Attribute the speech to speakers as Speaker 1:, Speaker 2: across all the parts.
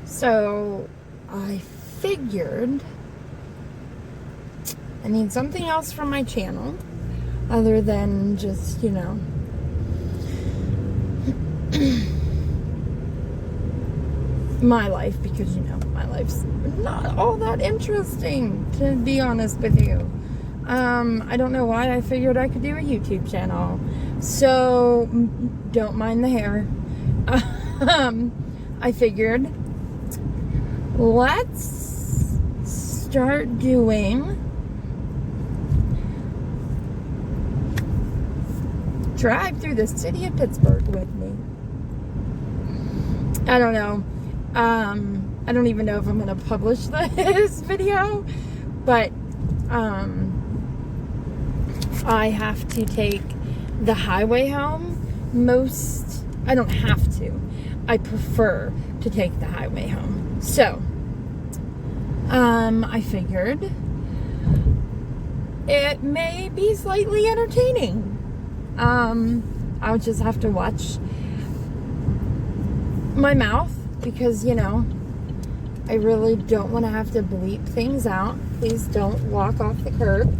Speaker 1: So I figured I need something else from my channel other than just, my life, because my life's not all that interesting, to be honest with you. I don't know why I figured I could do a YouTube channel, so don't mind the hair. I figured let's start doing drive through the city of Pittsburgh with me. I don't know. I don't even know if I'm going to publish this video, but I have to take the highway home. I don't have to. I prefer to take the highway home. So, I figured it may be slightly entertaining. I'll just have to watch my mouth because, I really don't want to have to bleep things out. Please don't walk off the curb.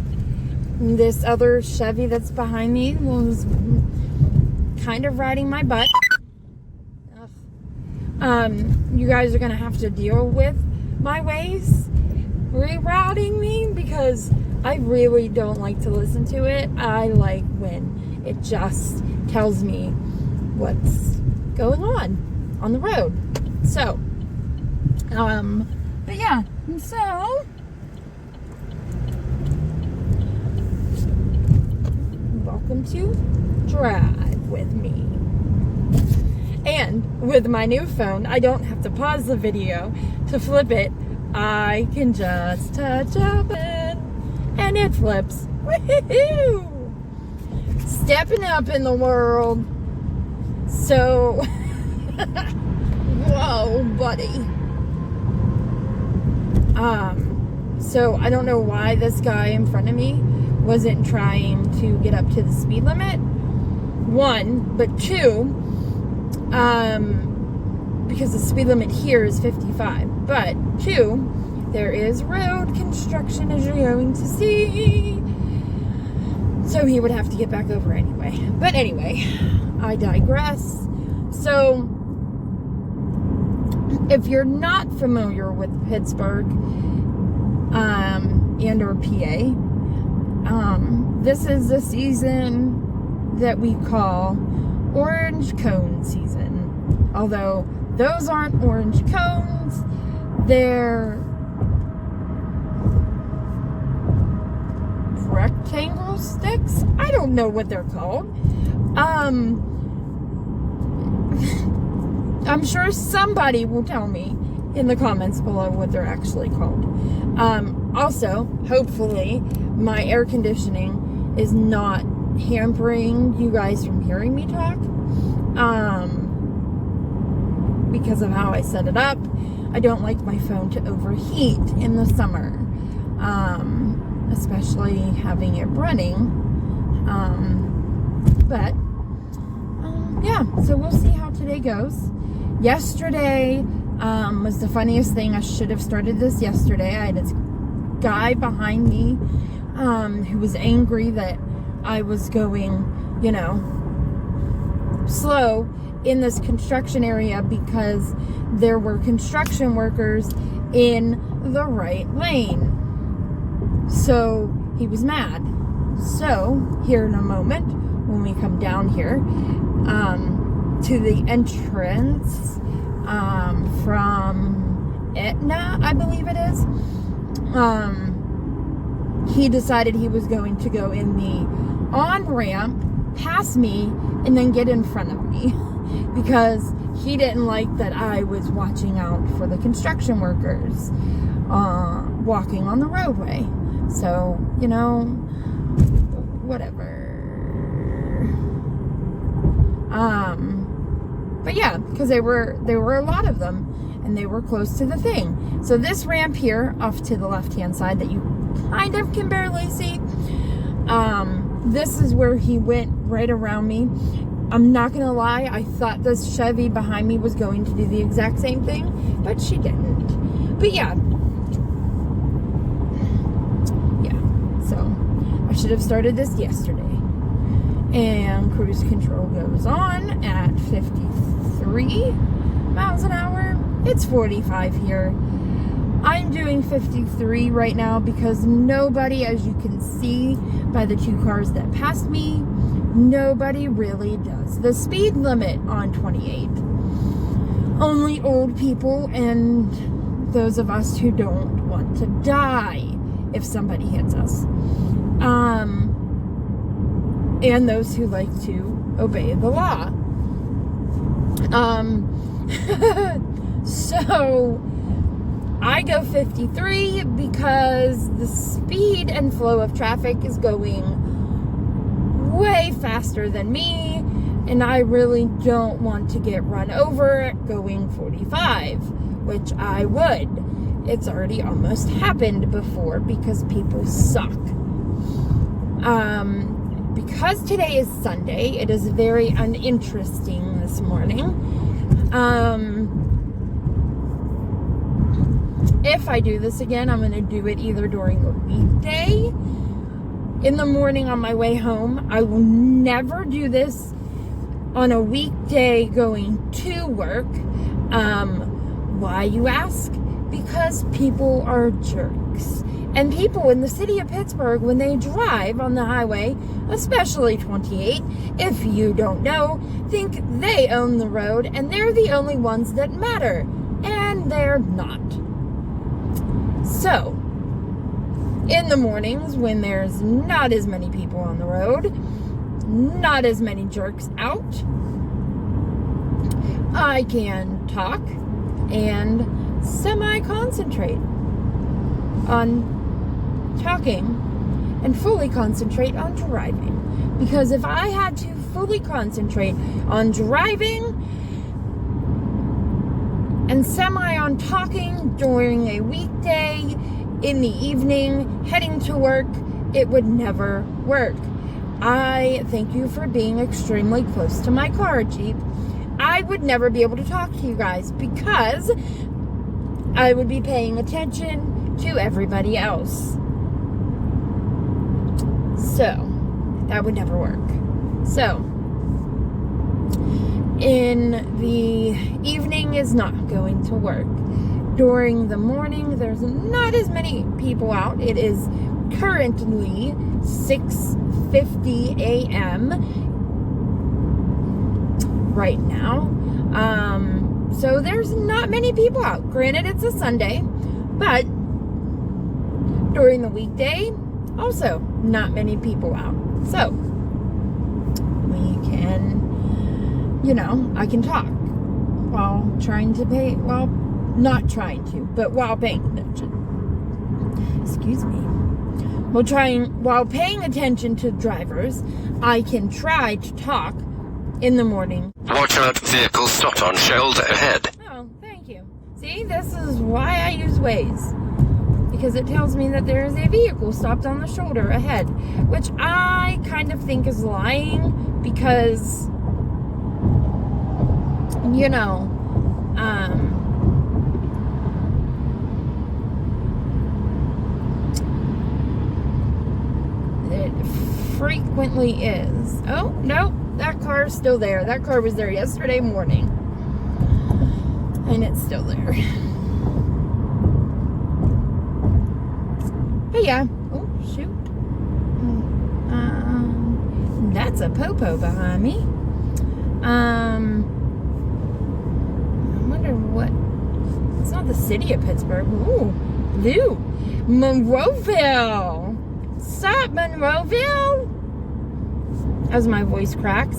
Speaker 1: This other Chevy that's behind me was kind of riding my butt. You guys are going to have to deal with my ways rerouting me because I really don't like to listen to it. I like when it just tells me what's going on the road. So, but yeah, so welcome to Drive with me. And with my new phone, I don't have to pause the video to flip it. I can just touch a button and it flips. Woohoo! Stepping up in the world. So, whoa, buddy. So I don't know why this guy in front of me wasn't trying to get up to the speed limit. One, but two, because the speed limit here is 55. But two, there is road construction, as you're going to see. So he would have to get back over anyway. But anyway, I digress. So, if you're not familiar with Pittsburgh and or PA, this is the season that we call orange cone season. Although those aren't orange cones, they're rectangle sticks. I don't know what they're called. I'm sure somebody will tell me in the comments below what they're actually called. Also, hopefully, my air conditioning is not hampering you guys from hearing me talk. Because of how I set it up. I don't like my phone to overheat in the summer. Especially having it running. Yeah, so we'll see how today goes. Yesterday was the funniest thing. I should have started this yesterday. I had this guy behind me who was angry that I was going, slow in this construction area because there were construction workers in the right lane. So he was mad. So here in a moment, when we come down here to the entrance from Etna, I believe it is, he decided he was going to go in the on-ramp, pass me, and then get in front of me because he didn't like that I was watching out for the construction workers walking on the roadway. So, whatever. But yeah, because there were a lot of them, and they were close to the thing. So this ramp here, off to the left-hand side that you kind of can barely see, this is where he went right around me. I'm not gonna lie, I thought this Chevy behind me was going to do the exact same thing, but she didn't. But yeah. So, I should have started this yesterday. And cruise control goes on at 53 miles an hour. It's 45 here. I'm doing 53 right now because nobody, as you can see by the 2 cars that passed me, nobody really does the speed limit on 28. Only old people and those of us who don't want to die if somebody hits us. And those who like to obey the law. So I go 53 because the speed and flow of traffic is going way faster than me, and I really don't want to get run over going 45, which I would. It's already almost happened before because people suck. Because today is Sunday, it is very uninteresting this morning. If I do this again, I'm going to do it either during a weekday, in the morning on my way home. I will never do this on a weekday going to work. Why, you ask? Because people are jerks. And people in the city of Pittsburgh, when they drive on the highway, especially 28, if you don't know, think they own the road and they're the only ones that matter. And they're not. So, in the mornings when there's not as many people on the road, not as many jerks out, I can talk and semi-concentrate on talking and fully concentrate on driving. Because if I had to fully concentrate on driving and semi on talking during a weekday in the evening heading to work, it would never work. I thank you for being extremely close to my car, Jeep. I would never be able to talk to you guys because I would be paying attention to everybody else. So, that would never work. So, in the evening is not going to work. During the morning, there's not as many people out. It is currently 6:50 a.m. right now. So there's not many people out. Granted, it's a Sunday, but during the weekday, also not many people out. So we can, I can talk while not trying to, but while paying attention. Excuse me. While paying attention to drivers, I can try to talk in the morning.
Speaker 2: Watch out, vehicle stopped on shoulder ahead.
Speaker 1: Oh, thank you. See, this is why I use Waze. Because it tells me that there is a vehicle stopped on the shoulder ahead. Which I kind of think is lying because, it frequently is. Oh, no. That car is still there. That car was there yesterday morning. And it's still there. But yeah. Oh, shoot. That's a popo behind me. I wonder what... It's not the city of Pittsburgh. Ooh. Lou. Monroeville. Sup, Monroeville? As my voice cracks,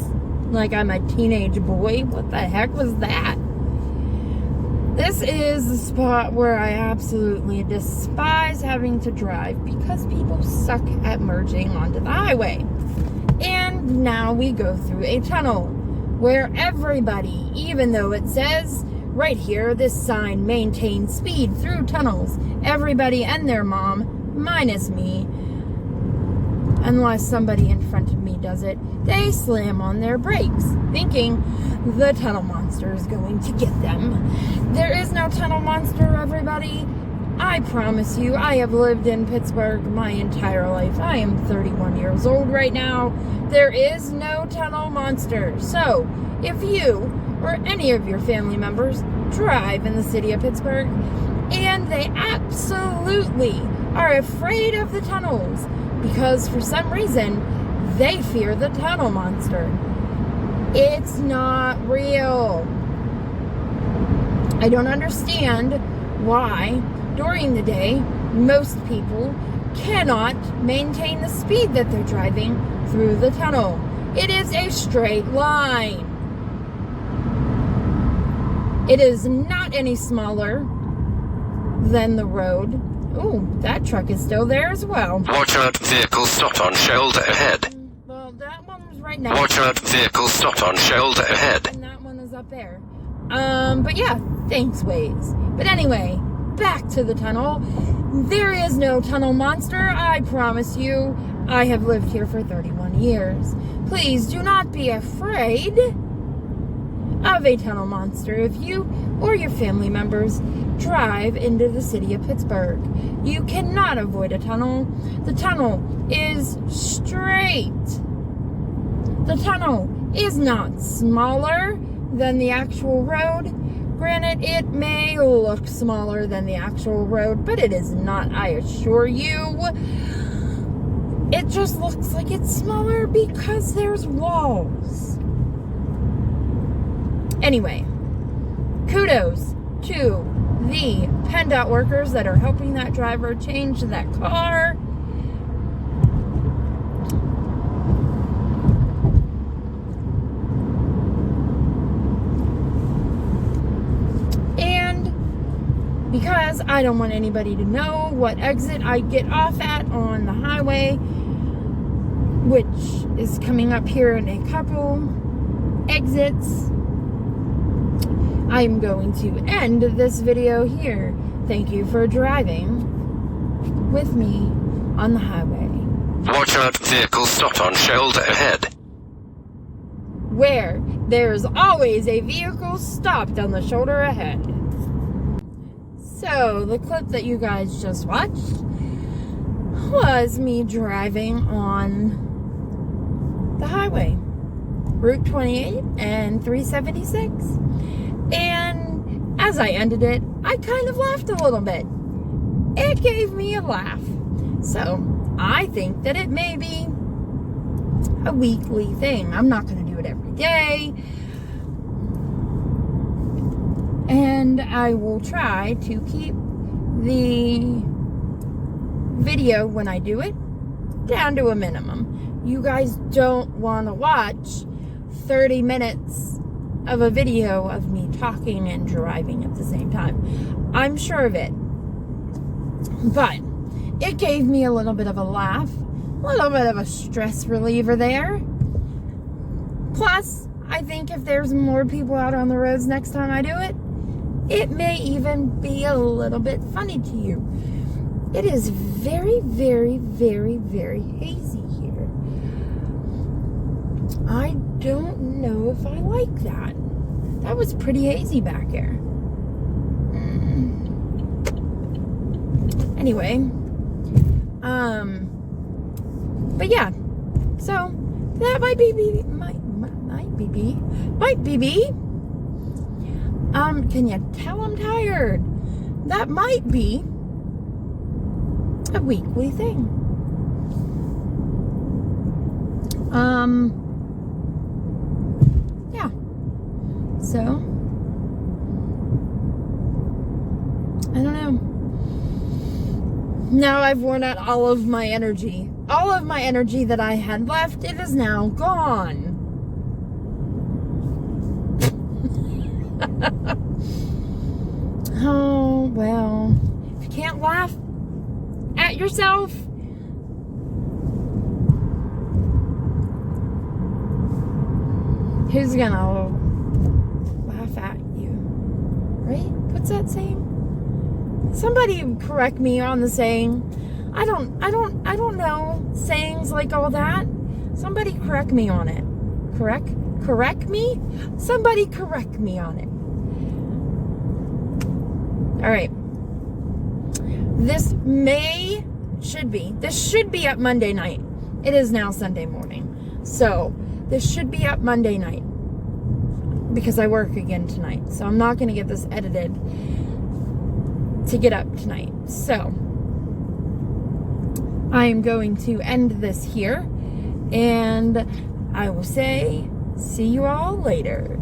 Speaker 1: like I'm a teenage boy. What the heck was that? This is the spot where I absolutely despise having to drive because people suck at merging onto the highway. And now we go through a tunnel where everybody, even though it says right here, this sign maintains speed through tunnels, everybody and their mom, minus me, unless somebody in front of me does it, they slam on their brakes, thinking the tunnel monster is going to get them. There is no tunnel monster, everybody. I promise you, I have lived in Pittsburgh my entire life. I am 31 years old right now. There is no tunnel monster. So, if you or any of your family members drive in the city of Pittsburgh and they absolutely are afraid of the tunnels because for some reason they fear the tunnel monster, it's not real. I don't understand why during the day most people cannot maintain the speed that they're driving through the tunnel. It is a straight line. It is not any smaller than the road. Oh, that truck is still there as well.
Speaker 2: Watch out, vehicle stopped on shoulder ahead.
Speaker 1: Well, that one was right next.
Speaker 2: Watch out, vehicle stopped on shoulder ahead.
Speaker 1: And that one is up there. But yeah, thanks, Waze. But anyway, back to the tunnel. There is no tunnel monster, I promise you. I have lived here for 31 years. Please do not be afraid of a tunnel monster if you or your family members drive into the city of Pittsburgh. You cannot avoid a tunnel. The tunnel is straight. The tunnel is not smaller than the actual road. Granted, it may look smaller than the actual road, but it is not, I assure you. It just looks like it's smaller because there's walls. Anyway, kudos to the PennDOT workers that are helping that driver change that car. And because I don't want anybody to know what exit I get off at on the highway, which is coming up here in a couple exits, I'm going to end this video here. Thank you for driving with me on the highway.
Speaker 2: Watch out, vehicle stopped on shoulder ahead.
Speaker 1: Where there's always a vehicle stopped on the shoulder ahead. So, the clip that you guys just watched was me driving on the highway, Route 28 and 376. And as I ended it, I kind of laughed a little bit. It gave me a laugh. So I think that it may be a weekly thing. I'm not going to do it every day. And I will try to keep the video when I do it down to a minimum. You guys don't want to watch 30 minutes of a video of me talking and driving at the same time. I'm sure of it. But it gave me a little bit of a laugh, a little bit of a stress reliever there. Plus, I think if there's more people out on the roads next time I do it, it may even be a little bit funny to you. It is very, very, very, very hazy here. I don't know if I like that. That was pretty hazy back there. Anyway, but yeah, so that might be can you tell I'm tired? That might be a weekly thing. Yeah. So, I don't know. Now I've worn out all of my energy. All of my energy that I had left, it is now gone. Oh, well. If you can't laugh at yourself, who's gonna laugh at you? Right? What's that saying? Somebody correct me on the saying. I don't know sayings like all that. Somebody correct me on it. Correct me? Somebody correct me on it. All right. This should be up Monday night. It is now Sunday morning. So this should be up Monday night because I work again tonight. So I'm not going to get this edited to get up tonight. So I'm going to end this here, and I will say, see you all later.